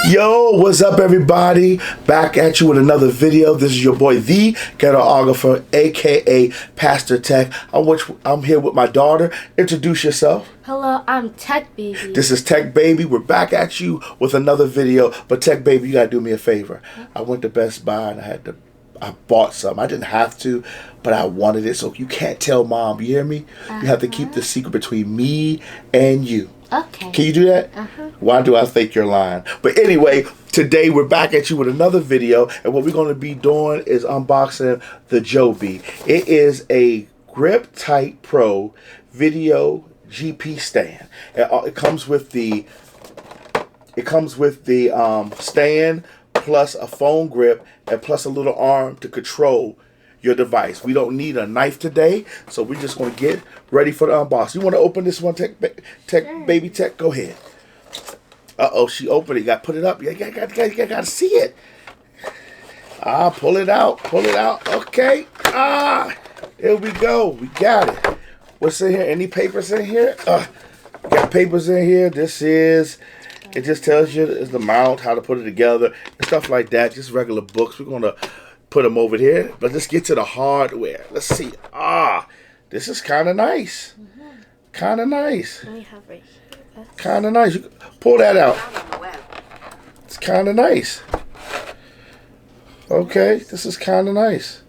Yo, what's up everybody? Back at you with another video. This is your boy, the Ghetographer, aka Pastor Tech. I'm here with my daughter. Introduce yourself. Hello, I'm Tech Baby. This is Tech Baby. We're back at you with another video. But Tech Baby, you gotta do me a favor. I went to Best Buy and I bought some. I didn't have to, but I wanted it. So you can't tell Mom. You hear me? You have to keep the secret between me and you. Okay. Can you do that? Why do I think you're lying? But anyway, today we're back at you with another video, and what we're going to be doing is unboxing the Joby. It is a Grip Tight Pro video GP stand. It comes with the stand plus a phone grip and plus a little arm to control your device. We don't need a knife today, so we're just going to get ready for the unboxing. You want to open this one, Baby Tech? Go ahead. Uh-oh, she opened it. You got to put it up. You got to see it. Pull it out. Pull it out. Okay. Here we go. We got it. What's in here? Any papers in here? Got papers in here. It just tells you the mount, how to put it together, and stuff like that. Just regular books. We're going to put them over here, but let's get to the hardware. Let's see. This is kind of nice. Kind of nice. We have right here. Kind of nice. You can pull that out. It's kind of nice. Okay, this is kind of nice.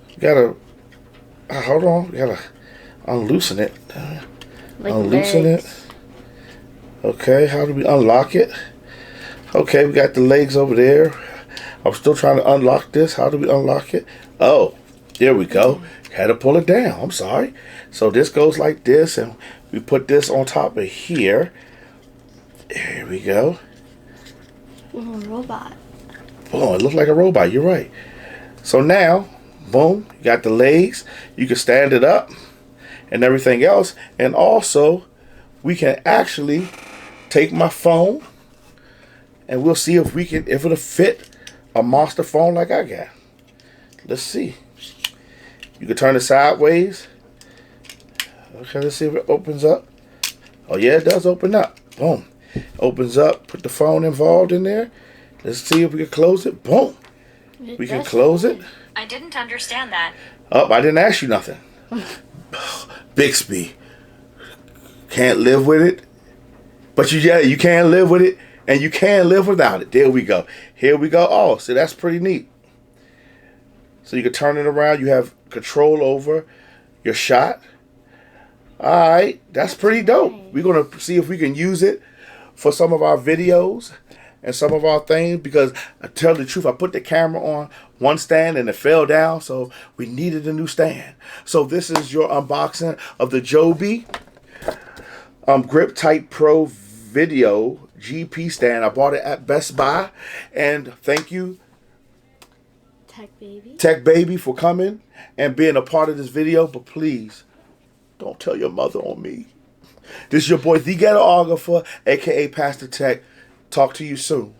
You gotta hold on. You gotta unloosen it. Unloosen it. Okay, how do we unlock it? Okay, we got the legs over there. I'm still trying to unlock this. How do we unlock it? Oh, there we go. Had to pull it down. I'm sorry. So this goes like this, and we put this on top of here. There we go. Oh, robot. Oh, it looks like a robot. You're right. So now, boom, you got the legs. You can stand it up and everything else. And also, we can actually take my phone, and we'll see if it'll fit a monster phone like I got. Let's see. You can turn it sideways. Okay, let's see if it opens up. Oh yeah, it does open up. Boom. Opens up. Put the phone involved in there. Let's see if we can close it. Boom. We can close it. I didn't understand that. Oh, I didn't ask you nothing. Bixby. Can't live with it. But you can live with it. And you can live without it. There we go. Here we go. Oh, so that's pretty neat. So you can turn it around. You have control over your shot. All right. That's pretty dope. We're going to see if we can use it for some of our videos and some of our things. Because I tell the truth, I put the camera on one stand and it fell down. So we needed a new stand. So this is your unboxing of the Joby Grip Tight Pro video GP stand. I bought it at Best Buy, and thank you Tech Baby for coming and being a part of this video. But please don't tell your mother on me. This is your boy, the Ghetographer, aka Pastor Tech. Talk to you soon.